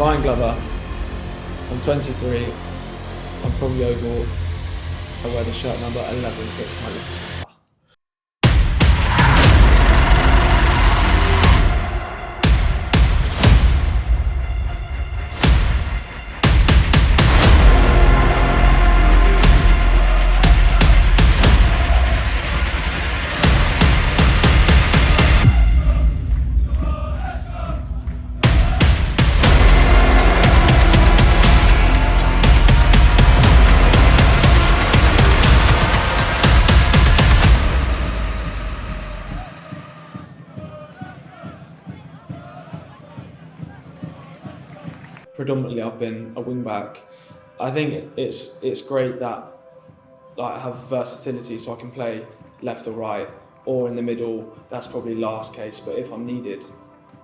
Ryan Glover, I'm 23, I'm from Yeovil, I wear the shirt number 11, it's my name. Predominantly I've been a wing back. I think it's great that I have versatility, so I can play left or right or in the middle. That's probably last case, but if I'm needed,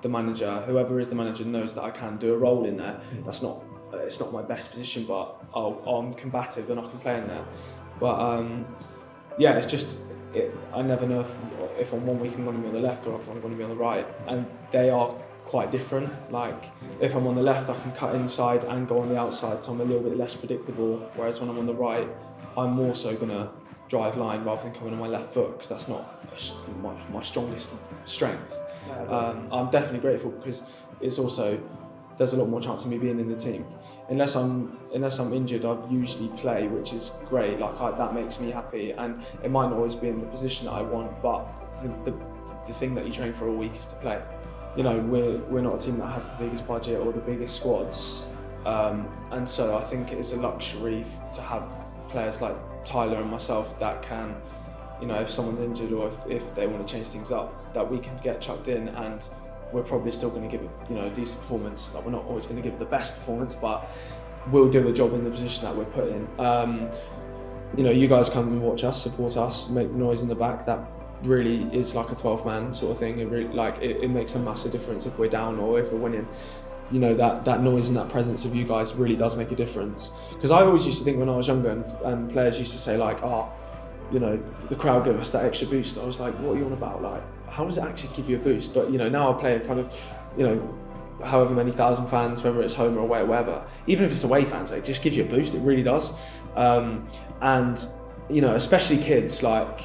the manager, whoever is the manager, knows that I can do a role in there. It's not my best position, but I'm combative and I can play in there. But yeah, it's just I never know if on one week I'm going to be on the left or if I'm going to be on the right, and they are quite different. Like if I'm on the left, I can cut inside and go on the outside, so I'm a little bit less predictable, whereas when I'm on the right, I'm more so going to drive line rather than coming on my left foot, because that's not my strongest strength. I'm definitely grateful because it's also, there's a lot more chance of me being in the team. Unless I'm injured, I usually play, which is great. That makes me happy, and it might not always be in the position that I want, but the thing that you train for all week is to play. You know, we're not a team that has the biggest budget or the biggest squads, and so I think it is a luxury to have players like Tyler and myself that can, you know, if someone's injured or if they want to change things up, that we can get chucked in, and we're probably still going to give it, you know, a decent performance. Like, we're not always going to give it the best performance, but we'll do a job in the position that we're put in. You know, you guys come and watch us, support us, make noise in the back. That really is like a 12-man sort of thing. It really, it makes a massive difference if we're down or if we're winning. You know, that noise and that presence of you guys really does make a difference. Because I always used to think when I was younger, and players used to say like, oh, you know, the crowd give us that extra boost. I was like, what are you on about? Like, how does it actually give you a boost? But you know, now I play in front of, you know, however many thousand fans, whether it's home or away or wherever. Even if it's away fans, it just gives you a boost. It really does. And you know, especially kids, like,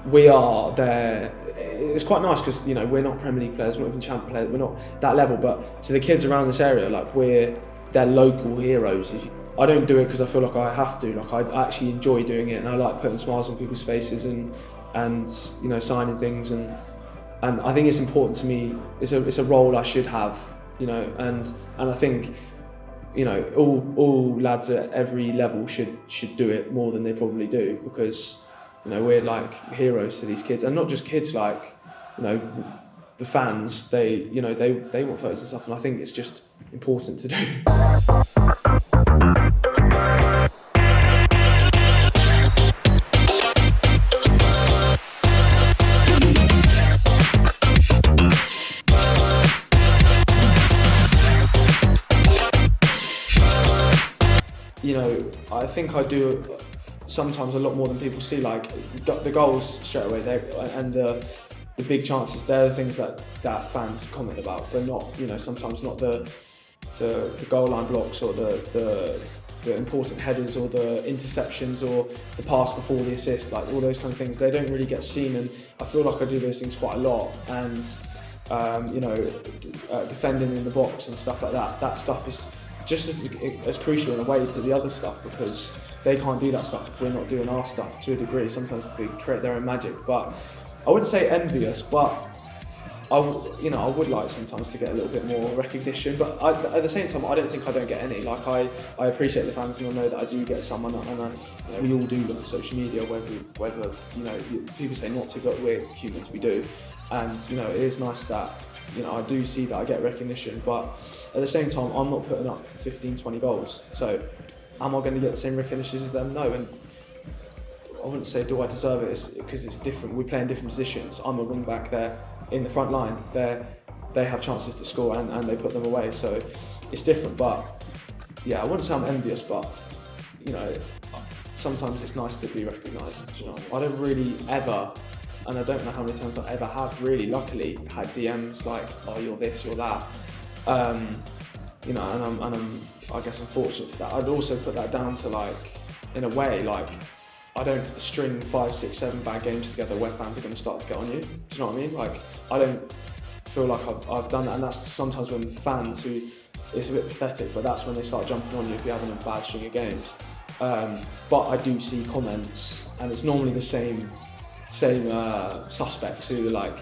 we are there. It's quite nice because, you know, we're not Premier League players, we're not even champ players, we're not that level, but to the kids around this area, like, they're local heroes. I don't do it because I feel like I have to. Like, I actually enjoy doing it, and I like putting smiles on people's faces and you know, signing things, and I think it's important to me. It's a role I should have, you know, and I think, you know, all lads at every level should do it more than they probably do, because, you know, we're like heroes to these kids, and not just kids, like, you know, the fans, they want photos and stuff, and I think it's just important to do. You know, I think I do sometimes a lot more than people see. Like, the goals straight away, and the big chances, they're the things that fans comment about, but not, you know, sometimes not the goal line blocks or the important headers or the interceptions or the pass before the assist. Like, all those kind of things, they don't really get seen, and I feel like I do those things quite a lot. And you know, defending in the box and stuff like that, that stuff is just as crucial in a way to the other stuff, because they can't do that stuff if we're not doing our stuff to a degree. Sometimes they create their own magic, but I wouldn't say envious, but I would like sometimes to get a little bit more recognition. But at the same time, I don't think I don't get any. Like, I appreciate the fans, and I know that I do get some, and you know, we all do look at social media, whether you know, people say not to, but we're humans, we do. And you know, it is nice that, you know, I do see that I get recognition, but at the same time, I'm not putting up 15, 20 goals. So am I going to get the same recognition as them? No. And I wouldn't say do I deserve it, because it's different. We play in different positions. I'm a wing back, there in the front line. They have chances to score, and they put them away. So it's different. But yeah, I wouldn't say I'm envious, but you know, sometimes it's nice to be recognised. You know, I don't really ever, and I don't know how many times I ever have really, luckily, had DMs like, oh, you're this, you're that. you know, I guess I'm fortunate for that. I'd also put that down to, like, in a way, like, I don't string 5, 6, 7 bad games together where fans are going to start to get on you. Do you know what I mean? Like, I don't feel like I've done that, and that's sometimes when fans who, it's a bit pathetic, but that's when they start jumping on you if you're having a bad string of games. But I do see comments, and it's normally the same suspects who are like,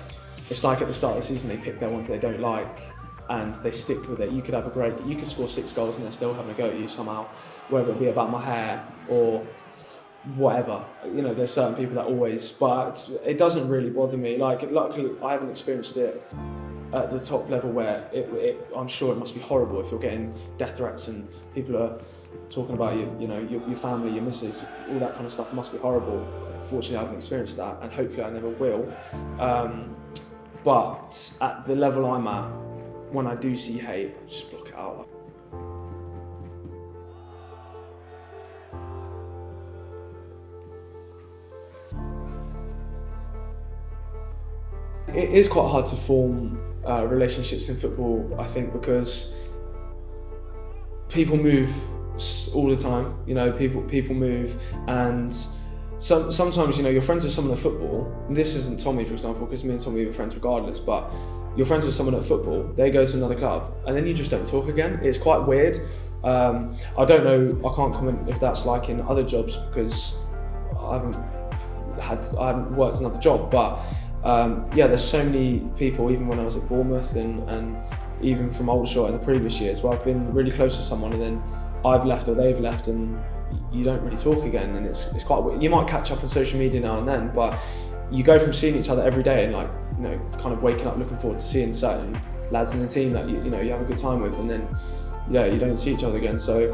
it's like at the start of the season they pick their ones they don't like and they stick with it. You could score 6 goals and they're still having a go at you somehow, whether it be about my hair or whatever. You know, there's certain people that always, but it doesn't really bother me. Like, luckily I haven't experienced it at the top level where I'm sure it must be horrible if you're getting death threats and people are talking about your family, your missus, all that kind of stuff. It must be horrible. Fortunately, I haven't experienced that, and hopefully I never will. But at the level I'm at, when I do see hate, I just block it out. It is quite hard to form relationships in football, I think, because people move all the time. You know, people move, and sometimes, you know, you're friends with someone at football. This isn't Tommy, for example, because me and Tommy were friends regardless, but you're friends with someone at football, they go to another club, and then you just don't talk again. It's quite weird. I don't know, I can't comment if that's like in other jobs because I haven't worked another job, but yeah, there's so many people, even when I was at Bournemouth and even from Aldershot in the previous years, where I've been really close to someone and then I've left or they've left and you don't really talk again, and it's quite weird. You might catch up on social media now and then, but you go from seeing each other every day and, like, you know, kind of waking up looking forward to seeing certain lads in the team that you have a good time with, and then you don't see each other again. So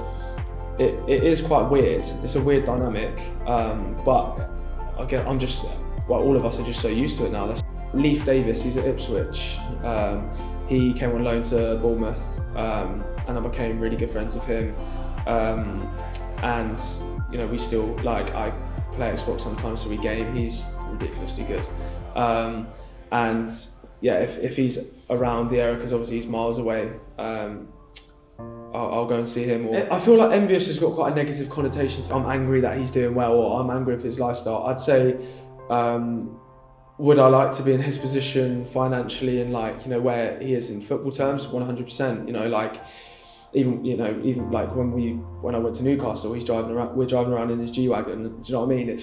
it is quite weird. It's a weird dynamic, but I'm just, well, all of us are just so used to it now. Leif Davis, he's at Ipswich. He came on loan to Bournemouth, and I became really good friends with him. And you know, we still, like, I play Xbox sometimes, so we game. He's ridiculously good. And yeah, if he's around the area, because obviously he's miles away, I'll go and see him. Or I feel like envious has got quite a negative connotation. I'm angry that he's doing well, or I'm angry with his lifestyle. I'd say, would I like to be in his position financially and, like, you know, where he is in football terms? 100%. You know, like, even like when I went to Newcastle, we're driving around in his G-Wagon. Do you know what I mean?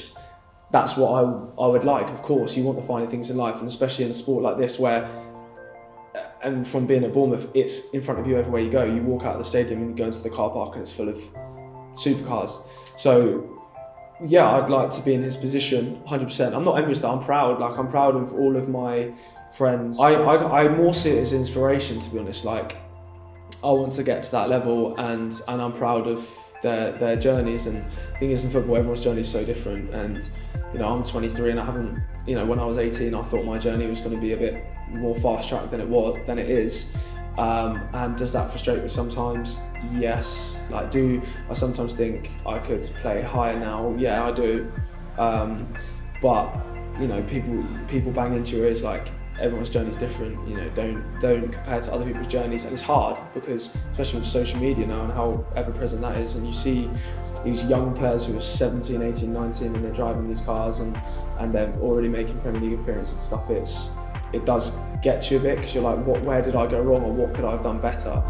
That's what I would like. Of course, you want the finer things in life, and especially in a sport like this where, and from being at Bournemouth, it's in front of you everywhere you go. You walk out of the stadium and you go into the car park and it's full of supercars. So yeah, I'd like to be in his position, 100%. I'm not envious though, I'm proud. Like, I'm proud of all of my friends. I more see it as inspiration, to be honest. Like, I want to get to that level, and I'm proud of their journeys. And the thing is, in football, everyone's journey is so different. And you know, I'm 23, and I haven't, you know, when I was 18, I thought my journey was going to be a bit more fast track than it is. And does that frustrate me sometimes? Yes. Like, do I sometimes think I could play higher now? Yeah, I do. But you know, people bang into your ears like, everyone's journey is different. You know, don't compare to other people's journeys, and it's hard because, especially with social media now and how ever present that is, and you see these young players who are 17, 18, 19, and they're driving these cars and they're already making Premier League appearances and stuff. It does get you a bit, because you're like, where did I go wrong, or what could I have done better?